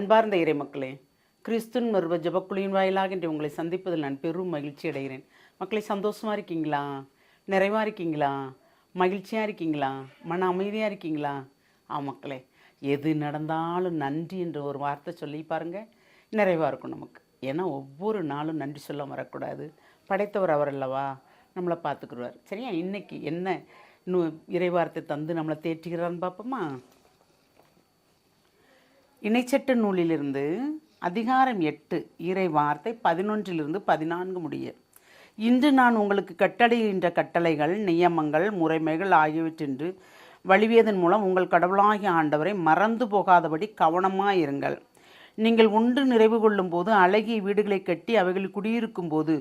அன்பார்ந்த இறை மக்களே, கிறிஸ்துவின் மறுப ஜெபக்குழியின் வாயிலாக இன்று உங்களை சந்திப்பதில் நான் பெரும் மகிழ்ச்சி அடைகிறேன். மக்களை சந்தோஷமாக இருக்கீங்களா? நிறைவாக இருக்கீங்களா? மகிழ்ச்சியாக இருக்கீங்களா? மன அமைதியாக இருக்கீங்களா? மக்களே, எது நடந்தாலும் நன்றி என்ற ஒரு வார்த்தை சொல்லி பாருங்கள், நிறைவாக இருக்கும் நமக்கு. ஏன்னா ஒவ்வொரு நாளும் நன்றி சொல்ல வரக்கூடாது. படைத்தவர் அவர் அல்லவா, நம்மளை பார்த்துக்குருவார். சரியா? இன்றைக்கி என்ன இன்னும் இறை வார்த்தை தந்து நம்மளை தேற்றுகிறான்னு பார்ப்போமா? இணைச்சட்ட நூலிலிருந்து அதிகாரம் 8 இறை வார்த்தை 11 14 முடிய. இன்று நான் உங்களுக்கு கட்டளையிடுகின்ற கட்டளைகள், நியமங்கள், முறைமைகள் ஆகியவற்றென்று வழிவியதன் மூலம் உங்கள் கடவுளாகிய ஆண்டவரை மறந்து போகாதபடி கவனமாயிருங்கள். நீங்கள் ஒன்று நிறைவு கொள்ளும் போது, அழகிய வீடுகளை கட்டி அவைகளில் குடியிருக்கும் போது,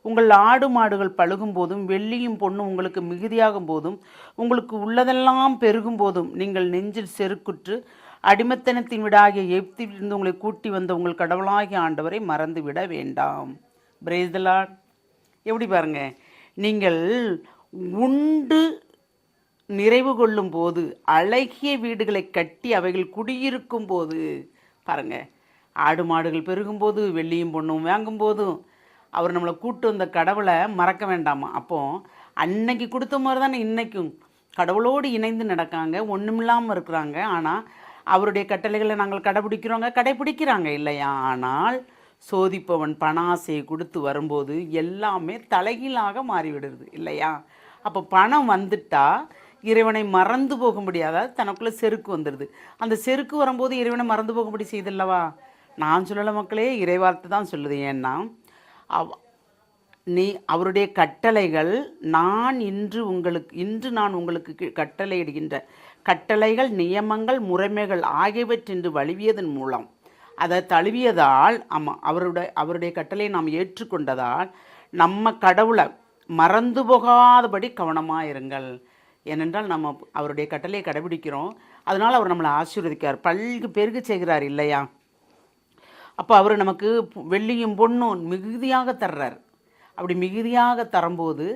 உங்கள் ஆடு மாடுகள் பழுகும் போதும், வெள்ளியும் பொண்ணும் உங்களுக்கு மிகுதியாகும் போதும், உங்களுக்கு உள்ளதெல்லாம் பெருகும் போதும், நீங்கள் நெஞ்சில் செருக்குற்று அடிமத்தனத்தின் விடாகிய எகிப்திலிருந்து உங்களை கூட்டி வந்த உங்கள் கடவுளாகிய ஆண்டவரை மறந்து விட வேண்டாம். Praise the Lord. எப்படி பாருங்க, நீங்கள் உண்டு நிறைவு கொள்ளும் போது, அழகிய வீடுகளை கட்டி அவைகள் குடியிருக்கும் போது, பாருங்க, ஆடு மாடுகள் பெருகும்போது, வெள்ளியும் பொண்ணும் வாங்கும்போதும் அவர் நம்மளை கூட்டு வந்த கடவுளை மறக்க வேண்டாமா. அப்போ அன்னைக்கு கொடுத்த மாதிரி தானே இன்றைக்கும் கடவுளோடு இணைந்து நடக்காங்க, ஒன்றுமில்லாமல் இருக்கிறாங்க. ஆனால் அவருடைய கட்டளைகளை நாங்கள் கடைபிடிக்கிறாங்க இல்லையா? ஆனால் சோதிப்பவன் பணாசையை கொடுத்து வரும்போது எல்லாமே தலைகீழாக மாறிவிடுது இல்லையா? அப்போ பணம் வந்துட்டா இறைவனை மறந்து போக முடியாத தனக்குள்ளே செருக்கு வந்துடுது. அந்த செருக்கு வரும்போது இறைவனை மறந்து போகும்படி செய்தல்லவா? நான் சொல்லலை மக்களே, இறைவார்த்தை தான் சொல்லுது. ஏன்னா அவருடைய கட்டளைகள் இன்று நான் உங்களுக்கு கட்டளையிடுகின்ற கட்டளைகள், நியமங்கள், முறைமைகள் ஆகியவற்றென்று வழிவியதன் மூலம், அதை தழுவியதால், அவருடைய கட்டளையை நாம் ஏற்றுக்கொண்டதால் நம்ம கடவுளை மறந்து போகாதபடி கவனமாக இருங்கள். ஏனென்றால் நம்ம அவருடைய கட்டளையை கடைபிடிக்கிறோம், அதனால் அவர் நம்மளை ஆசீர்வதிக்கிறார், பல்கு பெருகு செய்கிறார் இல்லையா? அப்போ அவர் நமக்கு வெள்ளியும் பொண்ணும் மிகுதியாக தர்றார். அப்படி மிகுதியாக தரும்போது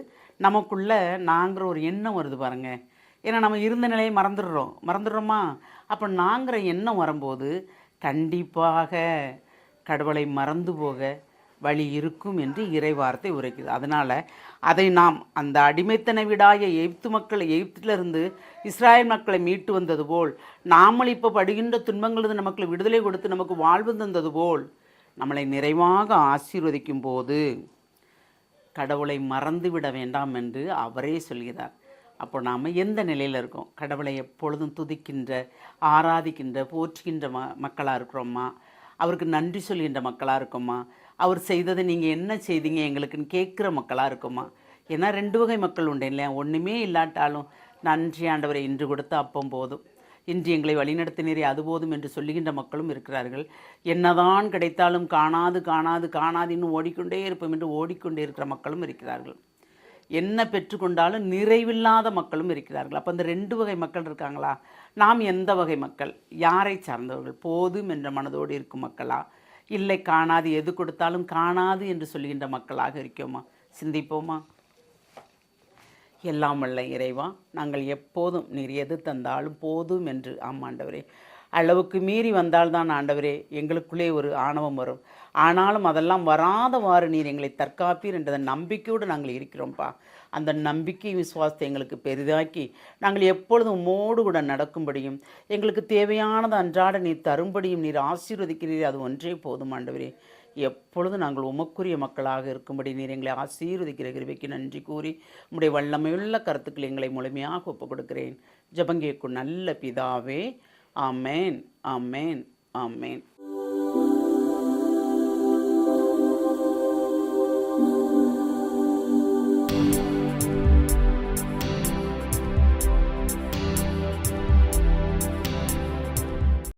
நமக்குள்ளே நாங்கிற ஒரு எண்ணம் வருது பாருங்கள். ஏன்னா நம்ம இருந்த நிலையை மறந்துடுறோமா? அப்போ நாங்கிற எண்ணம் வரும்போது கண்டிப்பாக கடவுளை மறந்து போக வழி இருக்கும் என்று இறை வார்த்தை உரைக்குது. அதனால் அதை நாம் அந்த அடிமைத்தன விடாய எகிப்திலிருந்து இஸ்ராயல் மக்களை மீட்டு வந்தது போல், நாமல் இப்போ படுகின்ற துன்பங்களது நமக்கு விடுதலை கொடுத்து நமக்கு வாழ்வு தந்தது போல், நம்மளை நிறைவாக ஆசீர்வதிக்கும் போது கடவுளை மறந்து விட வேண்டாம் என்று அவரே சொல்கிறார். அப்போ நாம் எந்த நிலையில் இருக்கோம்? கடவுளை எப்பொழுதும் துதிக்கின்ற, ஆராதிக்கின்ற, போற்றுகின்ற மக்களாக இருக்கிறோமா? அவருக்கு நன்றி சொல்கின்ற மக்களாக இருக்கோமா? அவர் செய்ததை நீங்கள் என்ன செய்தீங்க எங்களுக்குன்னு கேட்குற மக்களாக இருக்குமா? ஏன்னா 2 வகை மக்கள் உண்டு இல்லையா? ஒன்றுமே இல்லாட்டாலும் நன்றி ஆண்டவரை, இன்று கொடுத்த அப்பம் போதும், இன்று எங்களை வழிநடத்தினரே அது போதும் என்று சொல்லுகின்ற மக்களும் இருக்கிறார்கள். என்னதான் கிடைத்தாலும் காணாது இன்னும் ஓடிக்கொண்டே இருப்போம் என்று ஓடிக்கொண்டே இருக்கிற மக்களும் இருக்கிறார்கள். என்ன பெற்றுக்கொண்டாலும் நிறைவில்லாத மக்களும் இருக்கிறார்கள். அப்போ இந்த 2 வகை மக்கள் இருக்காங்களா? நாம் எந்த வகை மக்கள்? யாரை சார்ந்தவர்கள்? போதும் என்ற மனதோடு இருக்கும் மக்களா, இல்லை காணாது, எது கொடுத்தாலும் காணாது என்று சொல்கின்ற மக்களாக இருக்கோமா? சிந்திப்போமா? எல்லாம் வல்ல இறைவா, நாங்கள் எப்போதும் நீர் எது தந்தாலும் போதும் என்று, ஆண்டவரே, அளவுக்கு மீறி வந்தால்தான் ஆண்டவரே எங்களுக்குள்ளே ஒரு ஆணவம் வரும். ஆனாலும் அதெல்லாம் வராதவாறு நீர் எங்களை தற்காப்பீர் என்ற நம்பிக்கையோடு நாங்கள் இருக்கிறோம்ப்பா. அந்த நம்பிக்கை விசுவாசத்தை எங்களுக்கு பெரிதாக்கி நாங்கள் எப்பொழுதும் உம்மோடு கூட நடக்கும்படியும், எங்களுக்கு தேவையானது அன்றாட நீர் தரும்படியும் நீர் ஆசீர்வதிக்கிறீர். அது ஒன்றே போதும் ஆண்டவரே. எப்பொழுதும் நாங்கள் உமக்குரிய மக்களாக இருக்கும்படி நீர் எங்களை ஆசீர்வதிக்கிற கிருபைக்கு நன்றி கூறி உம்முடைய வல்லமையுள்ள கருத்துக்கள் எங்களை முழுமையாக ஒப்புக் கொடுக்கிறேன். ஜெபங்கேக்கும் நல்ல பிதாவே. ஆமேன், ஆமேன், ஆமேன்.